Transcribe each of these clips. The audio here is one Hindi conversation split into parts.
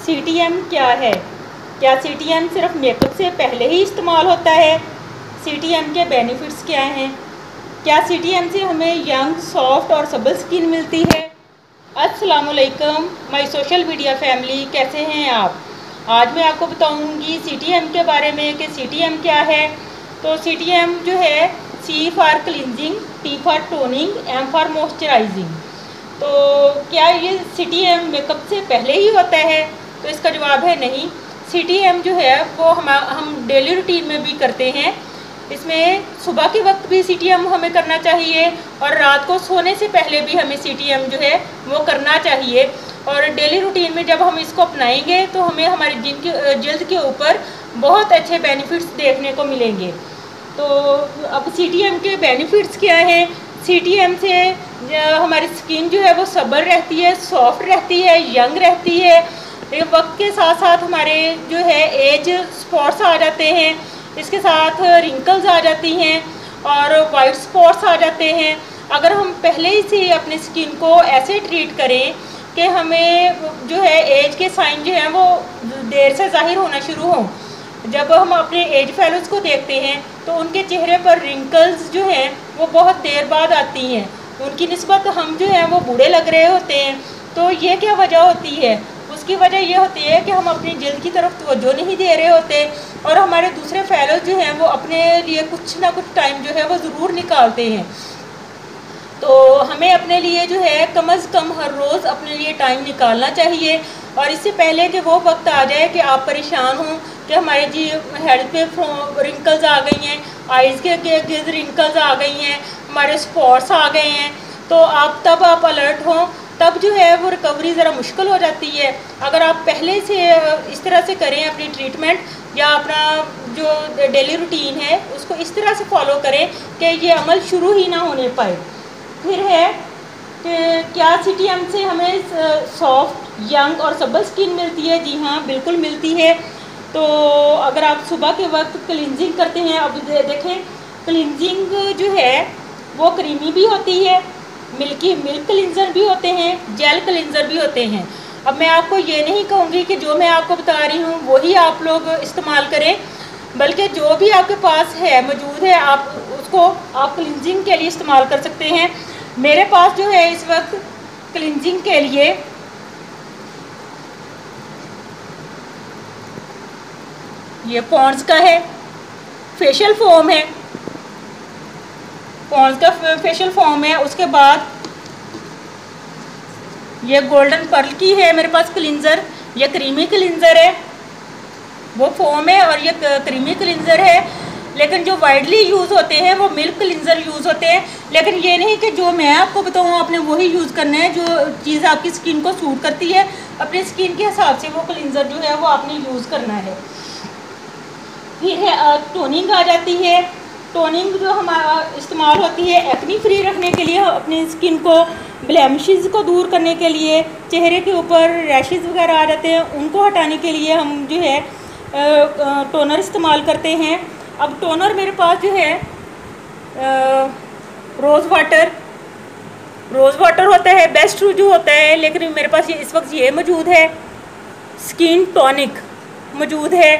सीटीएम क्या है? क्या सीटीएम सिर्फ मेकअप से पहले ही इस्तेमाल होता है? सीटीएम के बेनिफिट्स क्या हैं? क्या सीटीएम से हमें यंग, सॉफ्ट और सबल स्किन मिलती है? अस्सलाम वालेकुम माय सोशल मीडिया फैमिली, कैसे हैं आप? आज मैं आपको बताऊंगी सीटीएम के बारे में कि सीटीएम क्या है। तो सीटीएम जो है, C for cleansing, T for toning, M for moisturising. तो क्या ये सीटीएम मेकअप से पहले ही होता है? तो इसका जवाब है नहीं। सीटीएम जो है वो हम डेली रूटीन में भी करते हैं। इसमें सुबह के वक्त भी सीटीएम हमें करना चाहिए और रात को सोने से पहले भी हमें सीटीएम जो है वो करना चाहिए। और डेली रूटीन में जब हम इसको अपनाएंगे तो हमें हमारी जल्द के ऊपर बहुत अच्छे बेनिफिट्स देखने को मिलेंगे। तो अब सीटीएम के बेनिफिट्स क्या हैं? सीटीएम से हमारी स्किन जो है वो सबल रहती है, सॉफ्ट रहती है, यंग रहती है। वक्त के साथ साथ हमारे जो है एज स्पॉट्स आ जाते हैं, इसके साथ रिंकल्स आ जाती हैं और वाइट स्पॉट्स आ जाते हैं। अगर हम पहले ही से अपनी स्किन को ऐसे ट्रीट करें कि हमें जो है एज के साइन जो हैं वो देर से ज़ाहिर होना शुरू हों। जब हम अपने एज फेलोज़ को देखते हैं तो उनके चेहरे पर रिंकल्स जो हैं वो बहुत देर बाद आती हैं। उनकी निस्बत हम जो हैं वो बूढ़े लग रहे होते हैं। तो ये क्या वजह होती है? उसकी वजह ये होती है कि हम अपनी जल्द की तरफ तवज्जो नहीं दे रहे होते और हमारे दूसरे फेलोज़ जो हैं वो अपने लिए कुछ ना कुछ टाइम जो है वो ज़रूर निकालते हैं। तो हमें अपने लिए जो है कम अज़ कम हर रोज़ अपने लिए टाइम निकालना चाहिए। और इससे पहले कि वो वक्त आ जाए कि आप परेशान हों कि हमारे जी हेड पे रिंकल्स आ गई हैं, आइज़ के गिर्द रिंकल्स आ गई हैं, हमारे स्पॉट्स आ गए हैं, तो आप अलर्ट हों। तब जो है वो रिकवरी ज़रा मुश्किल हो जाती है। अगर आप पहले से इस तरह से करें अपनी ट्रीटमेंट या अपना जो डेली रूटीन है उसको इस तरह से फॉलो करें कि ये अमल शुरू ही ना होने पाए। फिर है कि क्या सीटीएम से हमें सॉफ्ट, यंग और सबल स्किन मिलती है? जी हाँ, बिल्कुल मिलती है। तो अगर आप सुबह के वक्त क्लिनजिंग करते हैं, अब देखें क्लिनजिंग जो है वो क्रीमी भी होती है, मिल्क क्लिनजर भी होते हैं, जेल क्लिनजर भी होते हैं। अब मैं आपको ये नहीं कहूँगी कि जो मैं आपको बता रही हूँ वही आप लोग इस्तेमाल करें, बल्कि जो भी आपके पास है मौजूद है आप उसको आप क्लिनजिंग के लिए इस्तेमाल कर सकते हैं। मेरे पास जो है इस वक्त क्लिनजिंग के लिए ये पॉन्ड्स का है, फेशियल फोम है, पॉन्ड्स का फेशियल फोम है। उसके बाद ये गोल्डन पर्ल की है मेरे पास क्लिनज़र, ये क्रीमी क्लिनज़र है, वो फोम है और ये क्रीमी क्लिनज़र है। लेकिन जो वाइडली यूज़ होते हैं वो मिल्क क्लिनज़र यूज़ होते हैं। लेकिन ये नहीं कि जो मैं आपको बताऊँ आपने वही यूज़ करना है। जो चीज़ आपकी स्किन को सूट करती है अपनी स्किन के हिसाब से वो क्लिनज़र जो है वो आपने यूज़ करना है। फिर है टोनिंग आ जाती है। टोनिंग जो हमारा इस्तेमाल होती है एक्नी फ्री रखने के लिए, अपनी स्किन को ब्लेमिशेस को दूर करने के लिए, चेहरे के ऊपर रैशेज़ वगैरह आ जाते हैं उनको हटाने के लिए हम जो है टोनर इस्तेमाल करते हैं। अब टोनर मेरे पास जो है रोज़ वाटर होता है, बेस्ट जो होता है, लेकिन मेरे पास ये इस वक्त ये मौजूद है, स्किन टॉनिक मौजूद है।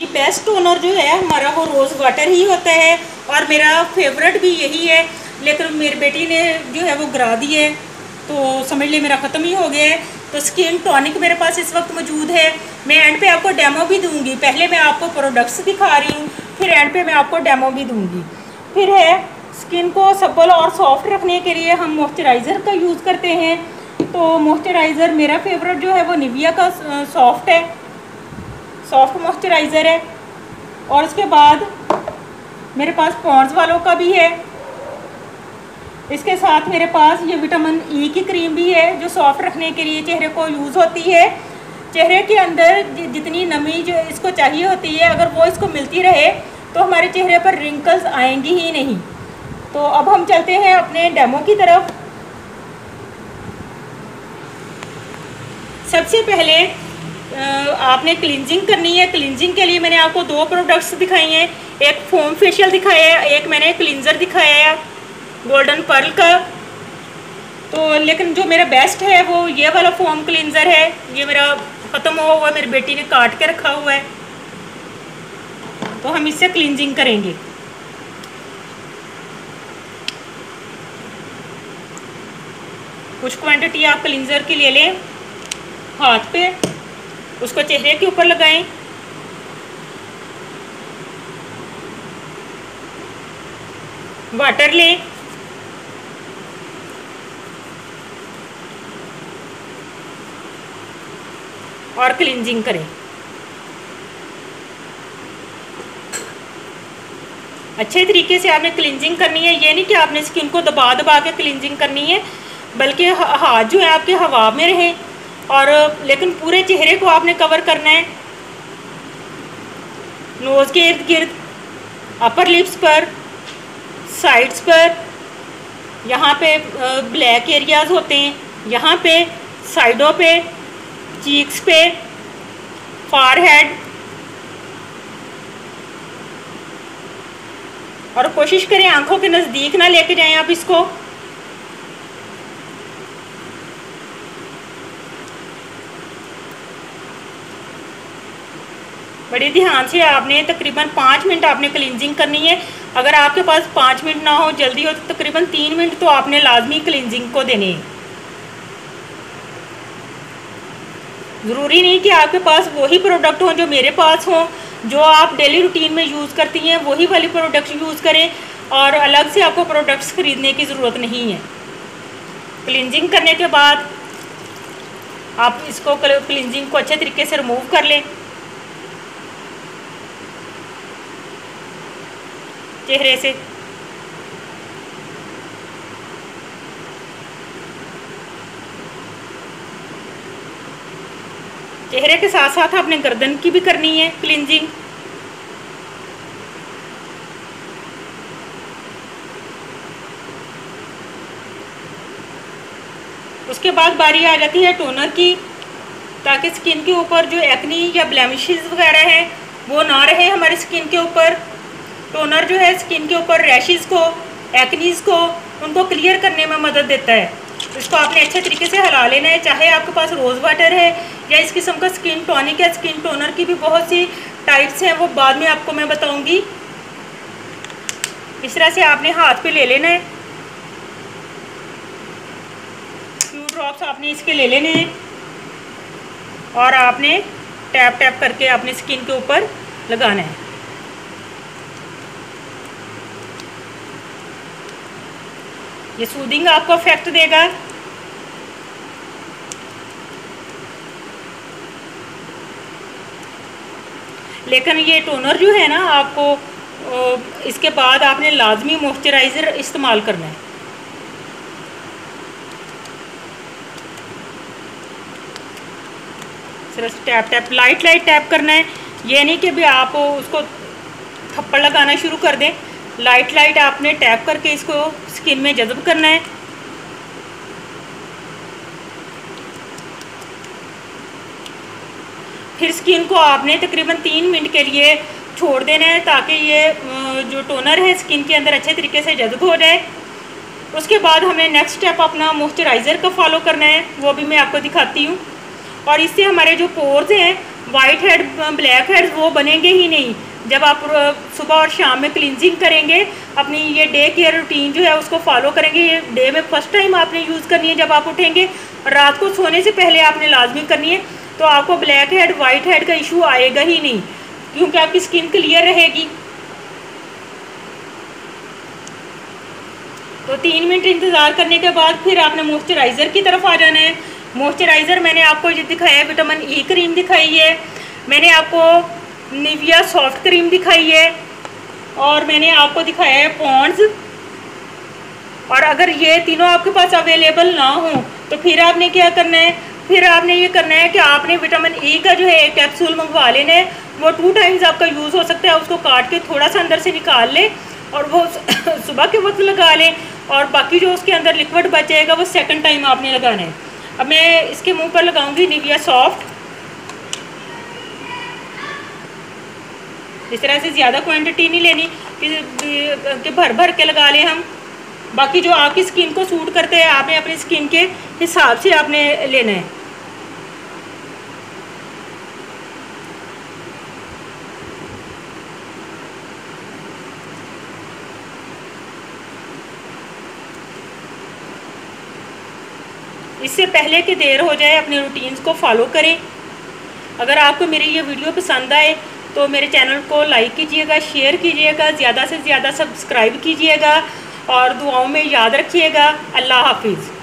ये बेस्ट टोनर जो है हमारा वो रोज़ वाटर ही होता है और मेरा फेवरेट भी यही है। लेकिन मेरी बेटी ने जो है वो गिरा दी है तो समझ ले मेरा ख़त्म ही हो गया है। तो स्किन टॉनिक मेरे पास इस वक्त मौजूद है। मैं एंड पे आपको डेमो भी दूंगी। पहले मैं आपको प्रोडक्ट्स दिखा रही हूँ, फिर एंड पे मैं आपको डेमो भी दूंगी। फिर है स्किन को सबल और सॉफ्ट रखने के लिए हम मॉइस्चराइज़र का यूज़ करते हैं। तो मॉइस्चराइज़र मेरा फेवरेट जो है वो निविया का सॉफ्ट है, सॉफ्ट मॉइस्चराइज़र है। और उसके बाद मेरे पास पॉन्ड्स वालों का भी है। इसके साथ मेरे पास ये विटामिन ई की क्रीम भी है जो सॉफ्ट रखने के लिए चेहरे को यूज़ होती है। चेहरे के अंदर जितनी नमी जो इसको चाहिए होती है अगर वो इसको मिलती रहे तो हमारे चेहरे पर रिंकल्स आएंगी ही नहीं। तो अब हम चलते हैं अपने डेमो की तरफ। सबसे पहले आपने क्लिनजिंग करनी है। क्लिनजिंग के लिए मैंने आपको दो प्रोडक्ट्स दिखाई हैं, एक फोम फेशियल दिखाया है, एक मैंने क्लिनजर दिखाया है गोल्डन पर्ल का। तो लेकिन जो मेरा बेस्ट है वो ये वाला फोम क्लींजर है। ये मेरा ख़त्म हुआ हुआ है, मेरी बेटी ने काट के रखा हुआ है, तो हम इससे क्लींजिंग करेंगे। कुछ क्वांटिटी आप क्लींजर की ले लें, हाथ पे उसको चेहरे के ऊपर लगाएं। वाटर लें, और क्लींजिंग करें। अच्छे तरीके से आपने क्लींजिंग करनी है। ये नहीं कि आपने स्किन को दबा दबा के क्लींजिंग करनी है, बल्कि हाथ जो है आपके हवा में रहे, और लेकिन पूरे चेहरे को आपने कवर करना है। नोज़ के इर्द गिर्द, अपर लिप्स पर, साइड्स पर, यहाँ पे ब्लैक एरियाज होते हैं, यहाँ पे साइडों पे, चीक्स पे, फॉरहेड, और कोशिश करें आंखों के नज़दीक ना लेके जाएं आप इसको। बड़े ध्यान से आपने तकरीबन 5 मिनट आपने क्लींजिंग करनी है। अगर आपके पास 5 मिनट ना हो, जल्दी हो, तो तकरीबन 3 मिनट तो आपने लाजमी क्लींजिंग को देने हैं। ज़रूरी नहीं कि आपके पास वही प्रोडक्ट हो जो मेरे पास हो, जो आप डेली रूटीन में यूज़ करती हैं वही वाली प्रोडक्ट्स यूज़ करें, और अलग से आपको प्रोडक्ट्स ख़रीदने की ज़रूरत नहीं है। क्लींजिंग करने के बाद आप इसको क्लींजिंग को अच्छे तरीके से रिमूव कर लें चेहरे से। चेहरे के साथ साथ आपने गर्दन की भी करनी है क्लींजिंग। उसके बाद बारी आ जाती है टोनर की, ताकि स्किन के ऊपर जो एक्नी या ब्लेमिशेस वगैरह हैं वो ना रहे हमारी स्किन के ऊपर। टोनर जो है स्किन के ऊपर रैशेस को, एक्नीज को, उनको क्लियर करने में मदद देता है। इसको आपने अच्छे तरीके से हिला लेना है, चाहे आपके पास रोज़ वाटर है या इस किस्म का स्किन टॉनिक है। स्किन टोनर की भी बहुत सी टाइप्स हैं, वो बाद में आपको मैं बताऊंगी। इस तरह से आपने हाथ पे ले लेना है, फ्यू ड्रॉप्स आपने इसके ले लेने हैं, और आपने टैप टैप करके अपनी स्किन के ऊपर लगाना है। ये सूदिंग आपको इफेक्ट देगा। लेकिन ये टोनर जो है ना, आपको इसके बाद आपने लाजमी मॉइस्चराइज़र इस्तेमाल करना है। सिर्फ tap tap, light light tap करना है। ये नहीं कि भी आप उसको थप्पड़ लगाना शुरू कर दें। लाइट लाइट आपने टैप करके इसको स्किन में जज़ब करना है। फिर स्किन को आपने तकरीबन 3 मिनट के लिए छोड़ देना है, ताकि ये जो टोनर है स्किन के अंदर अच्छे तरीके से जज़ब हो जाए। उसके बाद हमें नेक्स्ट स्टेप अपना मॉइस्चराइज़र का फॉलो करना है, वो भी मैं आपको दिखाती हूँ। और इससे हमारे जो पोर्स हैं, वाइट हेड, ब्लैक हेड्स, वो बनेंगे ही नहीं। जब आप सुबह और शाम में क्लींजिंग करेंगे, अपनी ये डे केयर रूटीन जो है उसको फॉलो करेंगे। ये डे में फर्स्ट टाइम आपने यूज़ करनी है जब आप उठेंगे, और रात को सोने से पहले आपने लाजमी करनी है। तो आपको ब्लैक हेड, वाइट हेड का इशू आएगा ही नहीं, क्योंकि आपकी स्किन क्लियर रहेगी। तो 3 मिनट इंतज़ार करने के बाद फिर आपने मॉइस्चराइज़र की तरफ आ जाना है। मॉइस्चराइज़र मैंने आपको ये दिखाया है, विटामिन ई क्रीम दिखाई है, मैंने आपको निविया सॉफ्ट क्रीम दिखाई है, और मैंने आपको दिखाया है पॉन्ड्स। और अगर ये तीनों आपके पास अवेलेबल ना हो तो फिर आपने क्या करना है, फिर आपने ये करना है कि आपने विटामिन ई का जो है एक कैप्सूल मंगवा लेना है। वो 2 टाइम्स आपका यूज़ हो सकता है। उसको काट के थोड़ा सा अंदर से निकाल लें और वो सुबह के वक्त लगा लें, और बाकी जो उसके अंदर लिक्विड बचेगा वो सेकंड टाइम आपने लगाना है। अब मैं इसके मुंह पर लगाऊंगी निविया सॉफ्ट। इस तरह से ज़्यादा क्वांटिटी नहीं लेनी कि भर भर के लगा लें हम। बाकी जो आपकी स्किन को सूट करते हैं आपने अपनी स्किन के हिसाब से आपने लेना है। इससे पहले कि देर हो जाए अपने रूटीन्स को फॉलो करें। अगर आपको मेरी ये वीडियो पसंद आए तो मेरे चैनल को लाइक कीजिएगा, शेयर कीजिएगा, ज़्यादा से ज़्यादा सब्सक्राइब कीजिएगा और दुआओं में याद रखिएगा। अल्लाह हाफिज़।